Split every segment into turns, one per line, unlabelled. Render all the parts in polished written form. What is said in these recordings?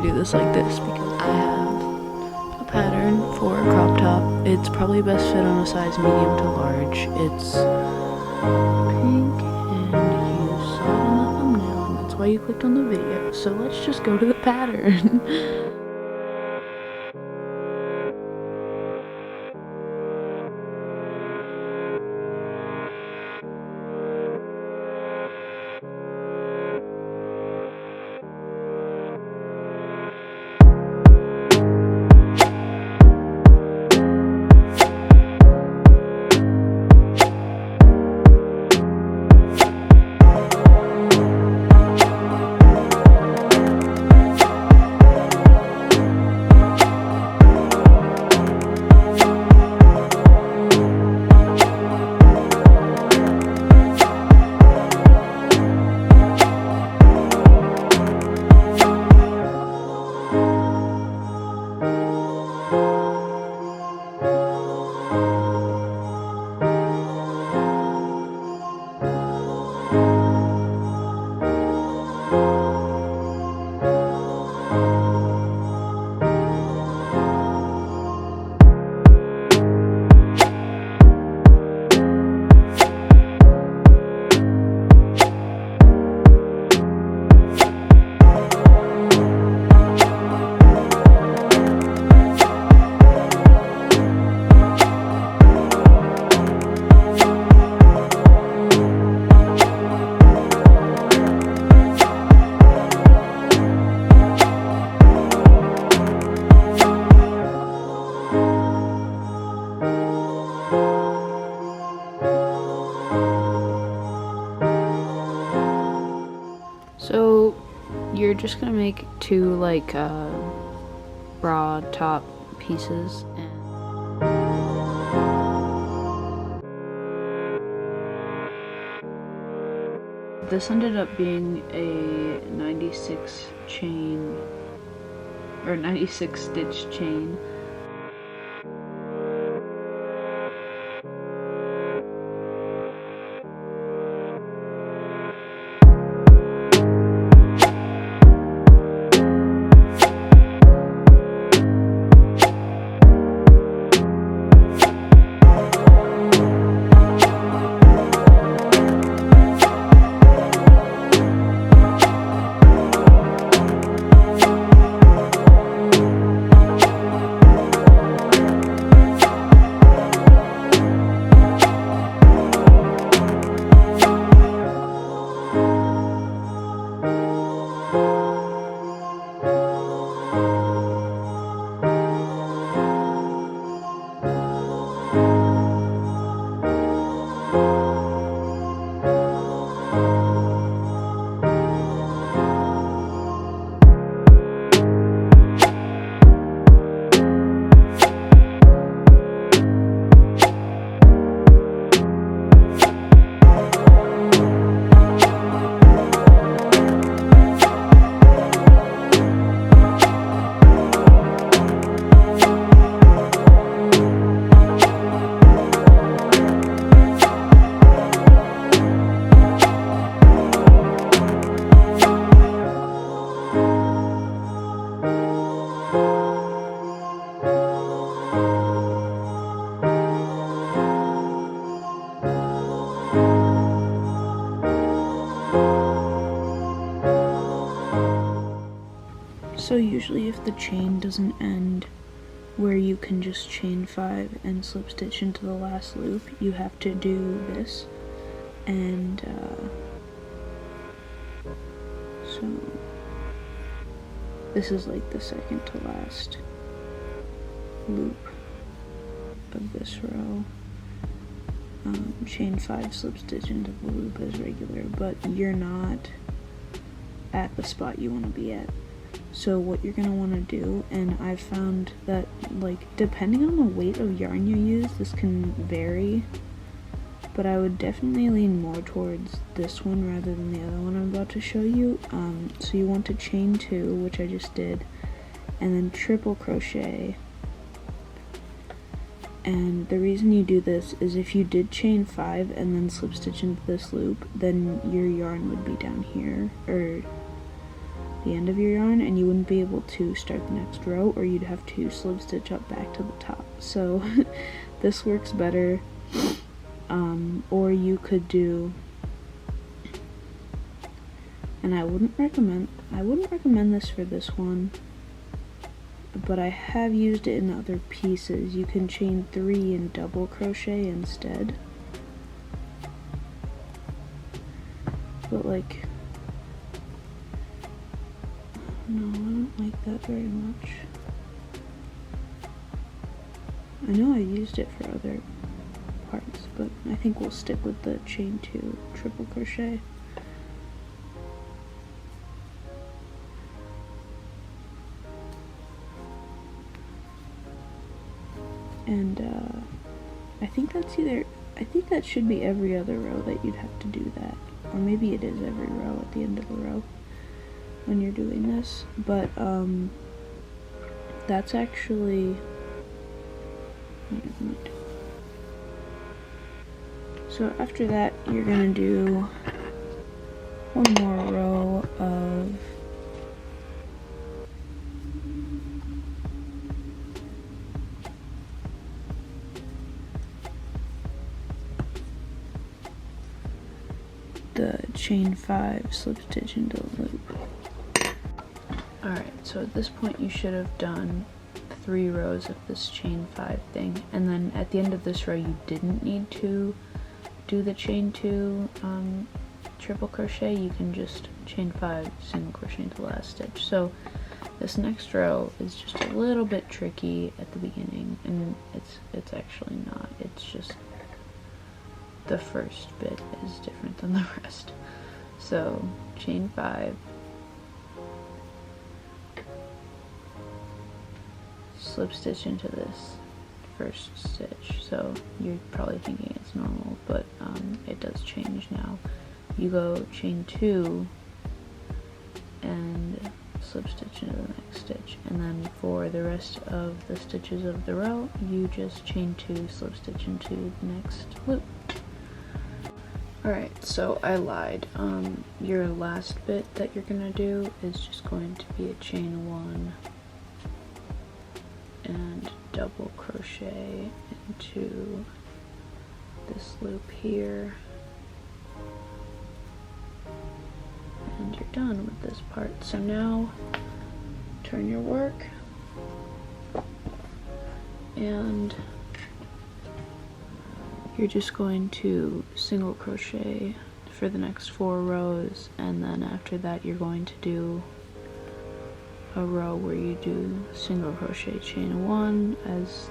do this like this because I have a pattern for a crop top. It's probably best fit on a size medium to large. It's pink and you saw it in the thumbnail and that's why you clicked on the video. So let's just go to the pattern. So you're just gonna make two like bra top pieces, and this ended up being a 96 chain or 96 stitch chain. So usually if the chain doesn't end where you can just chain 5 and slip stitch into the last loop, you have to do this, and so this is like the second to last loop of this row. Chain 5, slip stitch into the loop as regular, but you're not at the spot you want to be at. So what you're going to want to do, and I've found that, like, depending on the weight of yarn you use, this can vary, but I would definitely lean more towards this one rather than the other one I'm about to show you. So you want to chain 2, which I just did, and then triple crochet. And the reason you do this is if you did chain 5 and then slip stitch into this loop, then your yarn would be down here, or the end of your yarn, and you wouldn't be able to start the next row, or you'd have to slip stitch up back to the top. So this works better. Or you could do, and I wouldn't recommend this for this one, but I have used it in other pieces. You can chain 3 and double crochet instead. But like, no, I don't like that very much. I know I used it for other parts, but I think we'll stick with the chain 2 triple crochet. And I think that should be every other row that you'd have to do that. Or maybe it is every row at the end of the row when you're doing this. But that's actually, so after that you're gonna do one more row of the chain 5 slip stitch into the loop. Alright, so at this point you should have done 3 rows of this chain 5 thing, and then at the end of this row you didn't need to do the chain 2 triple crochet. You can just chain 5 single crochet into the last stitch. So this next row is just a little bit tricky at the beginning, and it's actually not. It's just the first bit is different than the rest. So chain 5, slip stitch into this first stitch. So you're probably thinking it's normal, but it does change now. You go chain 2 and slip stitch into the next stitch, and then for the rest of the stitches of the row you just chain 2, slip stitch into the next loop. Alright, so I lied. Your last bit that you're gonna do is just going to be a chain 1 and double crochet into this loop here, and you're done with this part. So now turn your work, and you're just going to single crochet for the next 4 rows, and then after that you're going to do a row where you do single crochet chain 1 as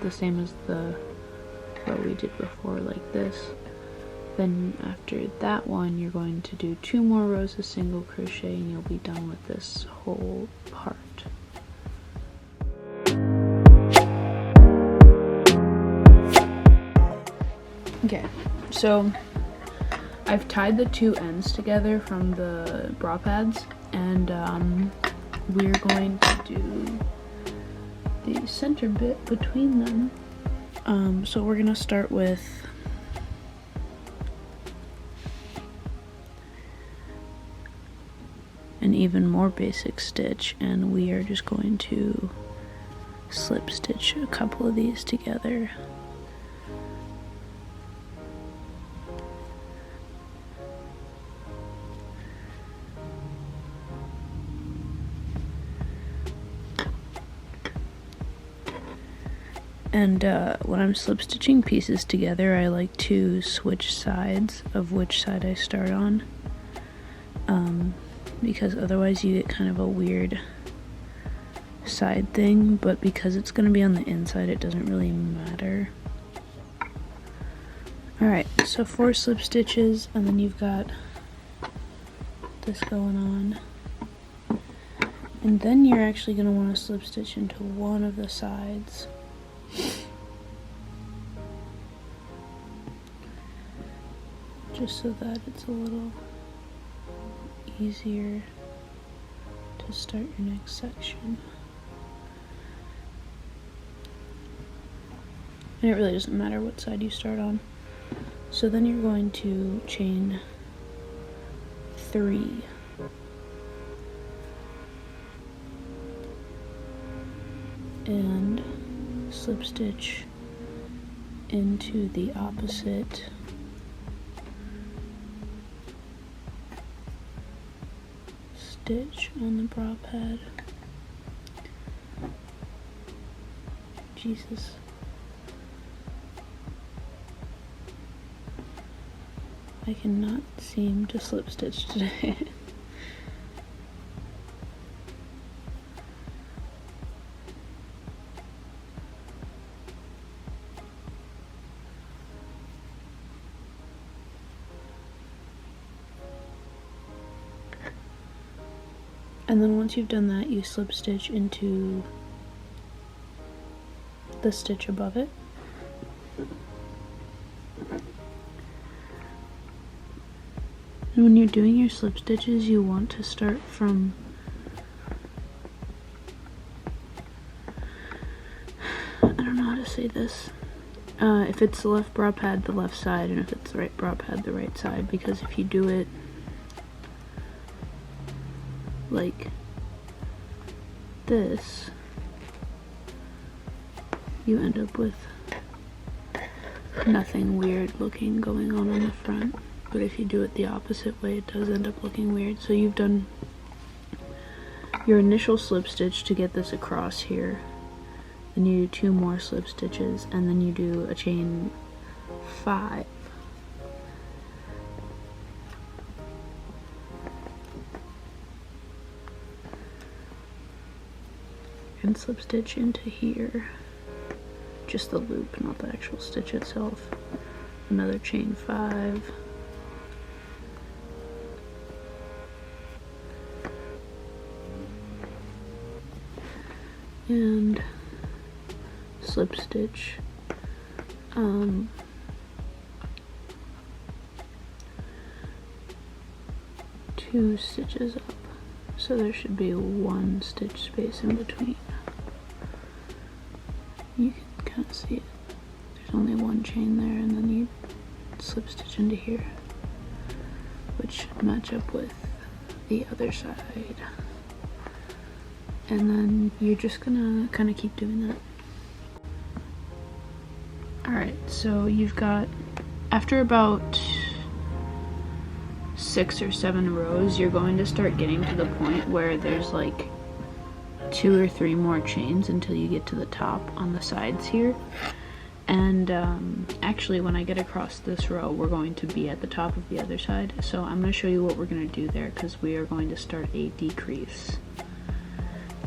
the same as the row we did before, like this. Then after that one you're going to do 2 more rows of single crochet, and you'll be done with this whole part. Okay, so I've tied the 2 ends together from the bra pads, and we're going to do the center bit between them. So we're gonna start with an even more basic stitch, and we are just going to slip stitch a couple of these together. And when I'm slip stitching pieces together, I like to switch sides of which side I start on, because otherwise you get kind of a weird side thing, but because it's going to be on the inside it doesn't really matter. Alright, so 4 slip stitches, and then you've got this going on, and then you're actually going to want to slip stitch into one of the sides. Just so that it's a little easier to start your next section. And it really doesn't matter what side you start on. So then you're going to chain 3 and slip stitch into the opposite stitch on the bra pad. Jesus. I cannot seem to slip stitch today. And then once you've done that, you slip stitch into the stitch above it. And when you're doing your slip stitches, you want to start from I don't know how to say this. If it's the left bra pad, the left side, and if it's the right bra pad, the right side, because if you do it like this, you end up with nothing weird looking going on the front. But if you do it the opposite way, it does end up looking weird. So you've done your initial slip stitch to get this across here, then you do 2 more slip stitches, and then you do a chain 5. And slip stitch into here, just the loop, not the actual stitch itself. Another chain 5. And slip stitch 2 stitches up, so there should be 1 stitch space in between. You can kind of see it. There's only 1 chain there, and then you slip stitch into here, which should match up with the other side. And then you're just gonna kind of keep doing that. Alright, so you've got, after about 6 or 7 rows, you're going to start getting to the point where there's like 2 or 3 more chains until you get to the top on the sides here. And actually, when I get across this row, we're going to be at the top of the other side. So I'm going to show you what we're going to do there, because we are going to start a decrease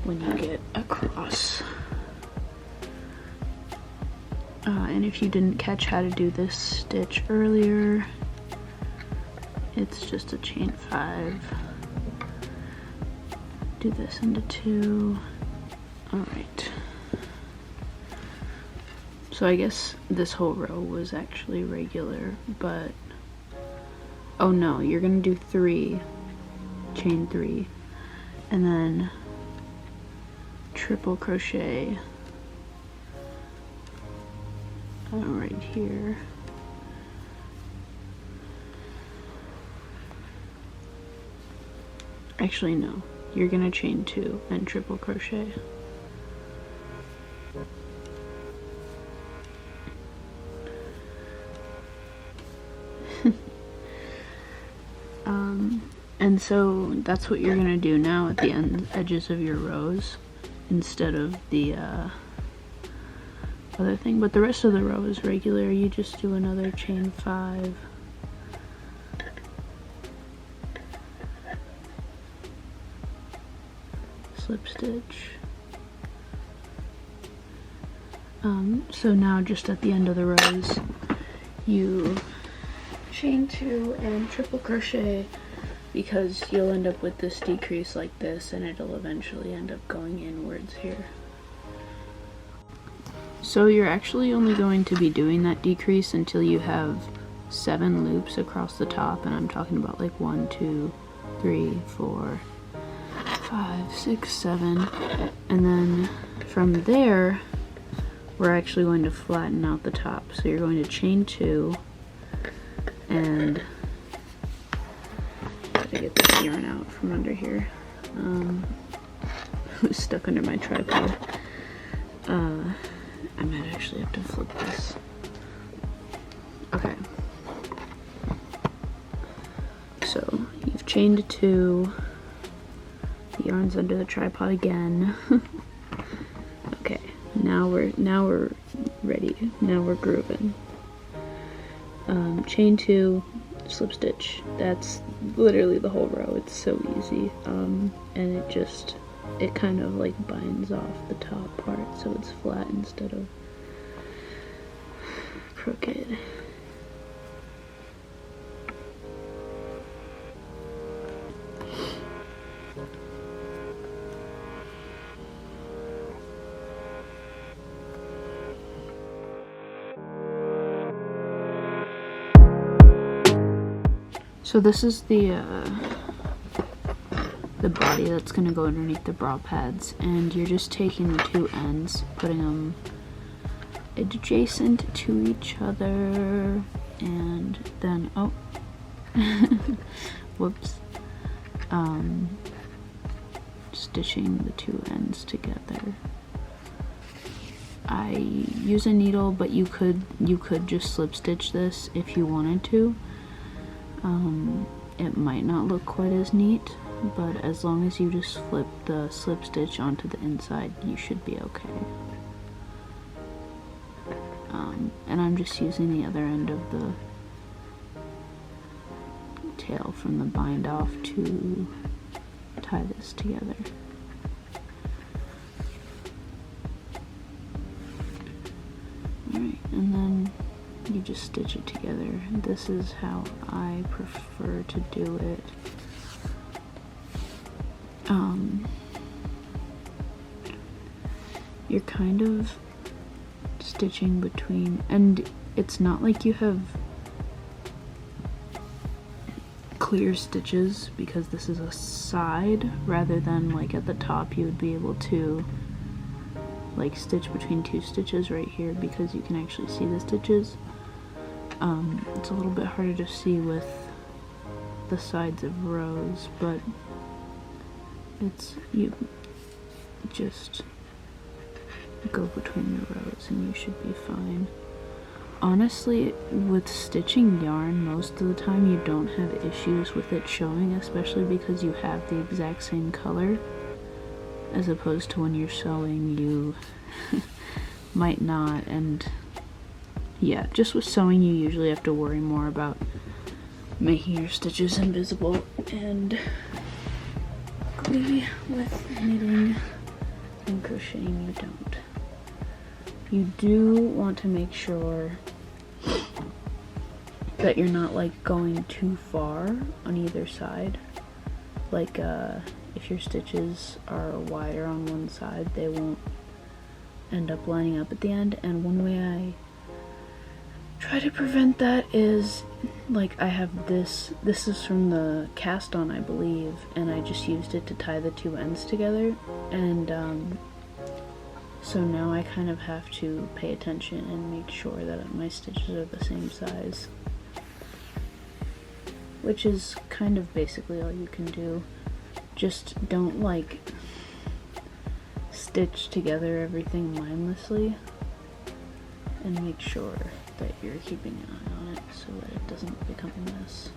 when you get across. And if you didn't catch how to do this stitch earlier, it's just a chain 5. Do this into 2. Alright. So I guess this whole row was actually regular, but oh no, you're gonna do 3, chain 3, and then triple crochet right here, actually no, you're gonna chain 2 and triple crochet. And so that's what you're gonna do now at the edges of your rows instead of the other thing. But the rest of the row is regular. You just do another chain 5. Slip stitch. So now just at the end of the rows, you chain 2 and triple crochet, because you'll end up with this decrease like this, and it'll eventually end up going inwards here. So you're actually only going to be doing that decrease until you have 7 loops across the top, and I'm talking about like 1, 2, 3, 4, 5, 6, 7, and then from there we're actually going to flatten out the top. So you're going to chain 2 and gotta get this yarn out from under here. It was stuck under my tripod. I might actually have to flip this. Okay. So you've chained 2. The yarn's under the tripod again. Okay, now we're ready. Now we're grooving. Chain 2, slip stitch. That's literally the whole row. It's so easy. And it kind of like binds off the top part so it's flat instead of crooked. So this is the body that's gonna go underneath the bra pads, and you're just taking the 2 ends, putting them adjacent to each other, and then whoops, stitching the 2 ends together. I use a needle, but you could just slip stitch this if you wanted to. It might not look quite as neat, but as long as you just flip the slip stitch onto the inside, you should be okay. And I'm just using the other end of the tail from the bind off to tie this together. Alright, and then you just stitch it together. This is how I prefer to do it. You're kind of stitching between, and it's not like you have clear stitches because this is a side, rather than like at the top you would be able to like stitch between 2 stitches right here because you can actually see the stitches. It's a little bit harder to see with the sides of rows, but you just go between the rows and you should be fine. Honestly, with stitching yarn, most of the time you don't have issues with it showing, especially because you have the exact same color, as opposed to when you're sewing you might not. And yeah, just with sewing you usually have to worry more about making your stitches invisible, and with knitting and crocheting you don't. You do want to make sure that you're not like going too far on either side. Like if your stitches are wider on one side, they won't end up lining up at the end. And one way I try to prevent that is, like, I have this is from the cast on, I believe, and I just used it to tie the 2 ends together, and so now I kind of have to pay attention and make sure that my stitches are the same size, which is kind of basically all you can do. Just don't like stitch together everything mindlessly, and make sure that you're keeping an eye on it so that it doesn't become a mess.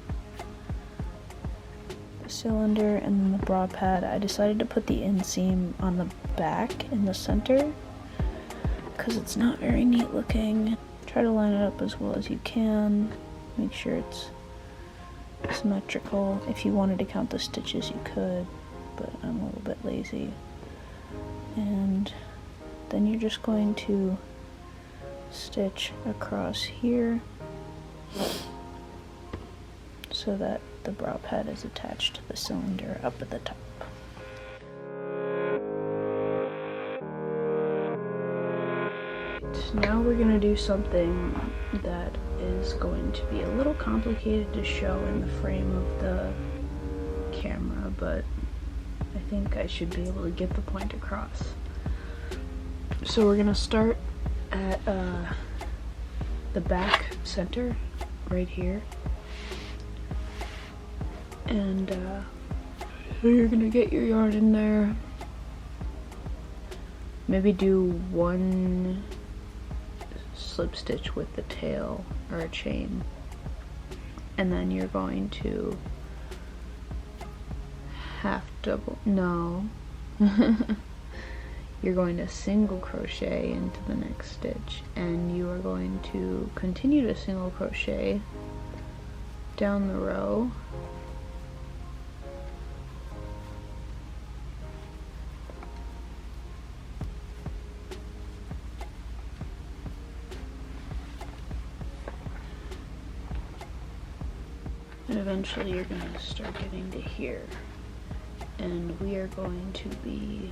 The cylinder and then the bra pad, I decided to put the inseam on the back in the center because it's not very neat looking. Try to line it up as well as you can. Make sure it's symmetrical. If you wanted to count the stitches you could, but I'm a little bit lazy. And then you're just going to stitch across here so that the bra pad is attached to the cylinder up at the top. Now we're going to do something that is going to be a little complicated to show in the frame of the camera, but I think I should be able to get the point across. So we're going to start at the back center right here, and so you're gonna get your yarn in there maybe do one slip stitch with the tail or a chain, and then you're going to half double, no, you're going to single crochet into the next stitch, and you are going to continue to single crochet down the row, and eventually you're going to start getting to here, and we are going to be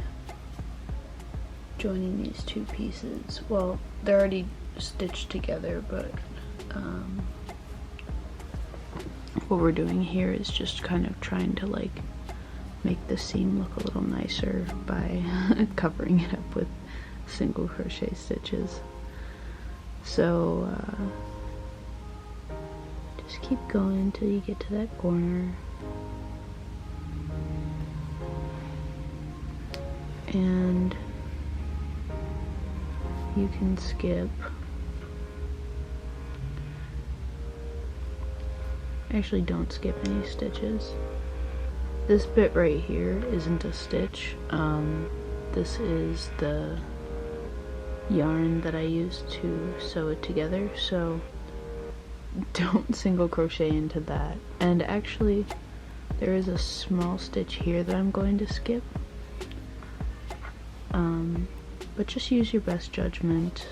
joining these two pieces. Well, they're already stitched together, but what we're doing here is just kind of trying to like make the seam look a little nicer by covering it up with single crochet stitches. So just keep going until you get to that corner, and you can skip. Actually, don't skip any stitches. This bit right here isn't a stitch. This is the yarn that I used to sew it together, so don't single crochet into that. And actually, there is a small stitch here that I'm going to skip. But just use your best judgment.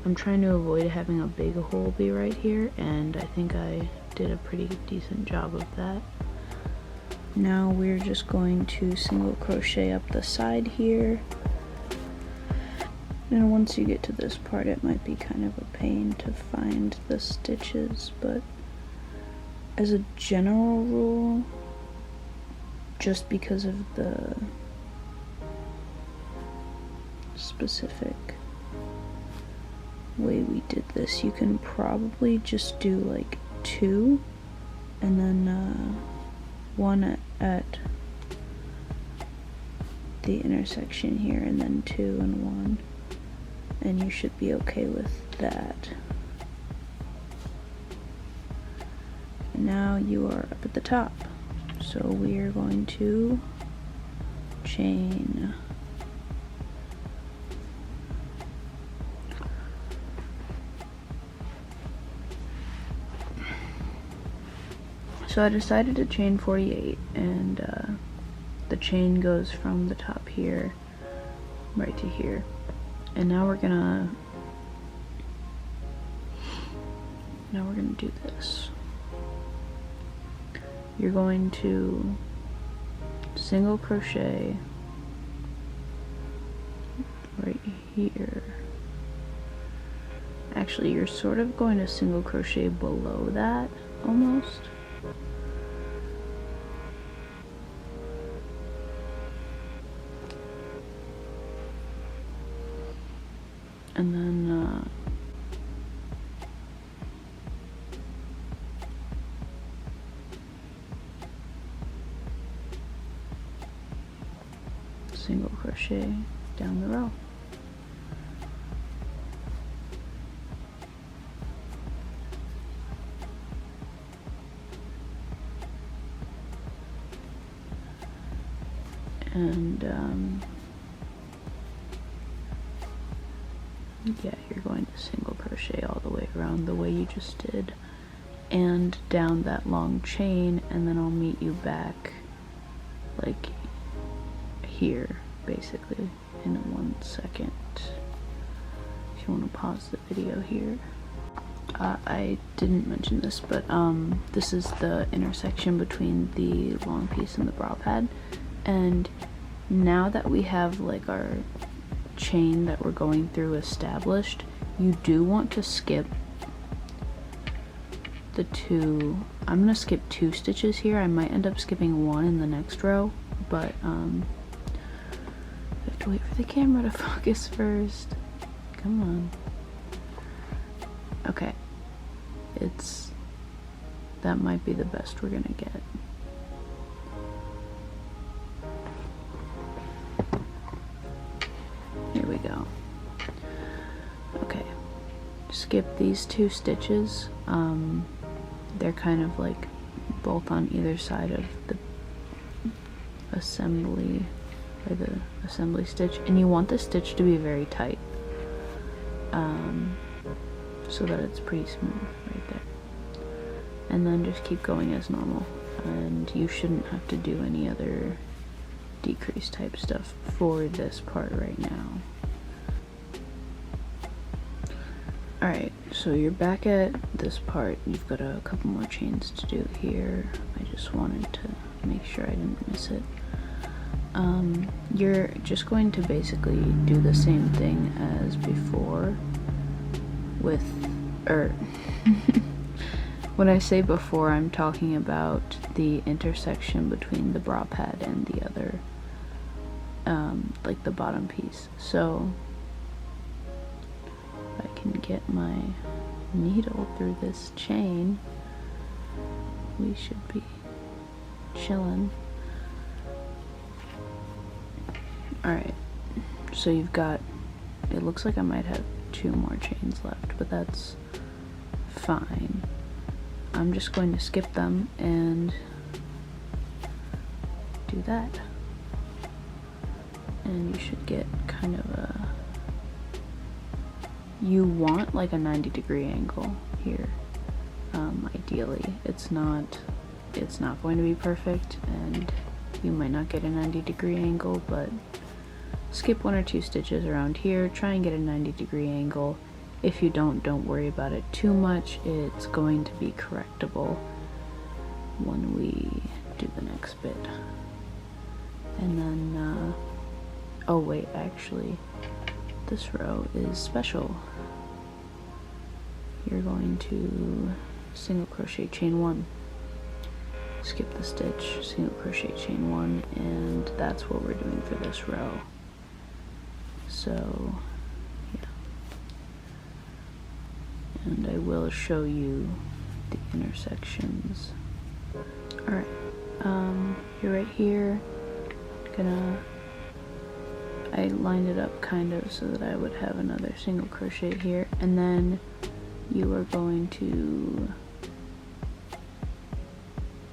I'm trying to avoid having a big hole be right here, and I think I did a pretty decent job of that. Now we're just going to single crochet up the side here. And once you get to this part, it might be kind of a pain to find the stitches, but as a general rule, just because of the specific way we did this, you can probably just do like 2 and then 1 at the intersection here, and then 2 and 1, and you should be okay with that. And now you are up at the top, so we are going to chain. So I decided to chain 48, and the chain goes from the top here right to here. And now we're gonna do this. You're going to single crochet right here. Actually, you're sort of going to single crochet below that almost. And then single crochet down the row. And yeah, you're going to single crochet all the way around the way you just did, and down that long chain, and then I'll meet you back like here basically in 1 second. If you want to pause the video here. I didn't mention this, but this is the intersection between the long piece and the brow pad, and now that we have like our chain that we're going through established, you do want to skip the 2. I'm gonna skip 2 stitches here. I might end up skipping 1 in the next row, but I have to wait for the camera to focus first. Come on. Okay, that might be the best we're gonna get. Here we skip these 2 stitches. They're kind of like both on either side of the assembly, or the assembly stitch, and you want the stitch to be very tight, so that it's pretty smooth right there. And then just keep going as normal, and you shouldn't have to do any other decrease type stuff for this part right now. Alright, so you're back at this part. You've got a couple more chains to do here. I just wanted to make sure I didn't miss it. You're just going to basically do the same thing as before with, when I say before, I'm talking about the intersection between the bra pad and the other, like the bottom piece. So if I can get my needle through this chain, we should be chilling. Alright, so you've got, it looks like I might have 2 more chains left, but that's fine. I'm just going to skip them and do that. And you should get kind of a, you want like a 90-degree angle here, ideally. It's not going to be perfect, and you might not get a 90-degree angle, but skip 1 or 2 stitches around here, try and get a 90-degree angle. If you don't worry about it too much. It's going to be correctable when we do the next bit. And then, oh wait, actually, this row is special. You're going to single crochet chain 1, skip the stitch, single crochet chain 1, and that's what we're doing for this row. So yeah, and I will show you the intersections. Alright, you're right here. I lined it up kind of so that I would have another single crochet here, and then you are going to,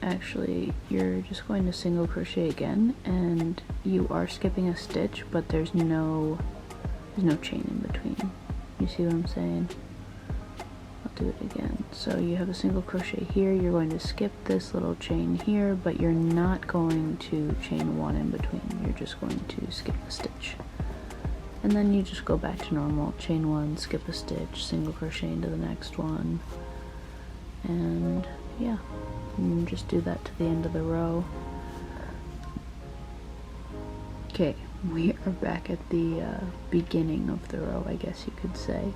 actually, you're just going to single crochet again, and you are skipping a stitch, but there's no chain in between. You see what I'm saying? I'll do it again. So you have a single crochet here, you're going to skip this little chain here, but you're not going to chain 1 in between. You're just going to skip the stitch. And then you just go back to normal, chain 1, skip a stitch, single crochet into the next one, and yeah, and just do that to the end of the row. Okay, we are back at the beginning of the row, I guess you could say,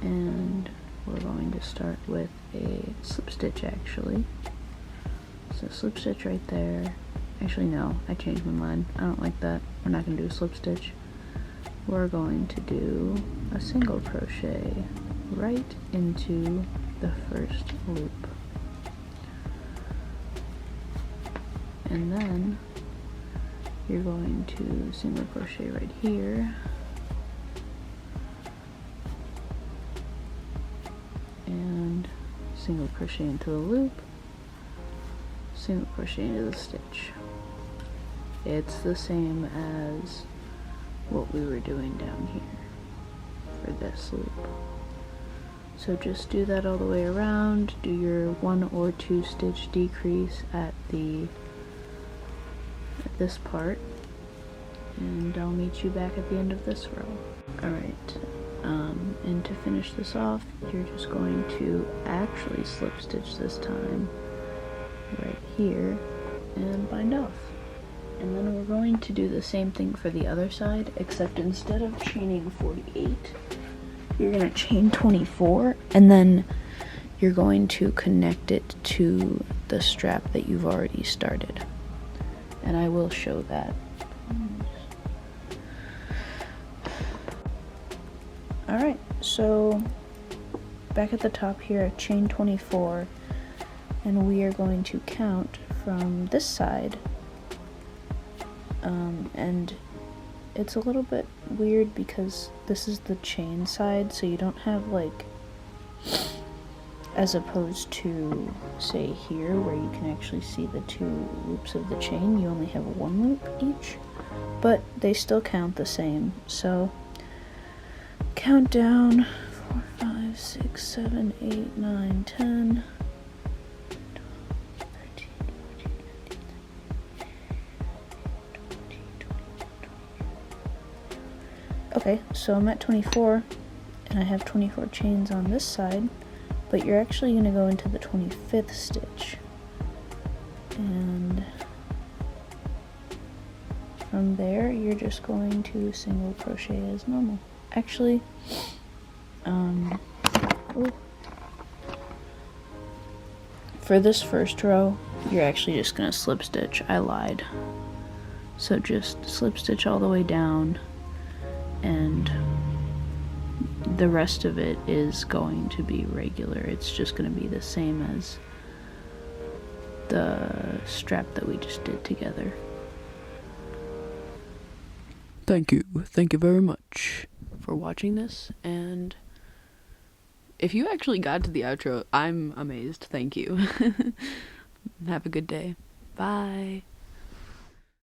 and we're going to start with a slip stitch actually. So slip stitch right there. Actually no, I changed my mind. I don't like that. We're not going to do a slip stitch. We're going to do a single crochet right into the first loop. And then you're going to single crochet right here. And single crochet into the loop, single crochet into the stitch. It's the same as what we were doing down here for this loop. So just do that all the way around, do your 1 or 2 stitch decrease at this part, and I'll meet you back at the end of this row. Alright, and to finish this off, you're just going to actually slip stitch this time right here and bind off. And then we're going to do the same thing for the other side, except instead of chaining 48, you're going to chain 24, and then you're going to connect it to the strap that you've already started. And I will show that. Alright, so back at the top here, chain 24, and we are going to count from this side. And it's a little bit weird because this is the chain side, so you don't have like as opposed to, say, here where you can actually see the 2 loops of the chain. You only have 1 loop each, but they still count the same. So count down 4, 5, 6, 7, 8, 9, 10, 12, 13, 14, 15, 16, 20. Okay, so I'm at 24, and I have 24 chains on this side, but you're actually going to go into the 25th stitch, and from there you're just going to single crochet as normal. Actually, for this first row, you're actually just going to slip stitch. I lied. So just slip stitch all the way down, and the rest of it is going to be regular. It's just going to be the same as the strap that we just did together.
Thank you very much for watching this, and if you actually got to the outro, I'm amazed. Thank you. Have a good day. Bye.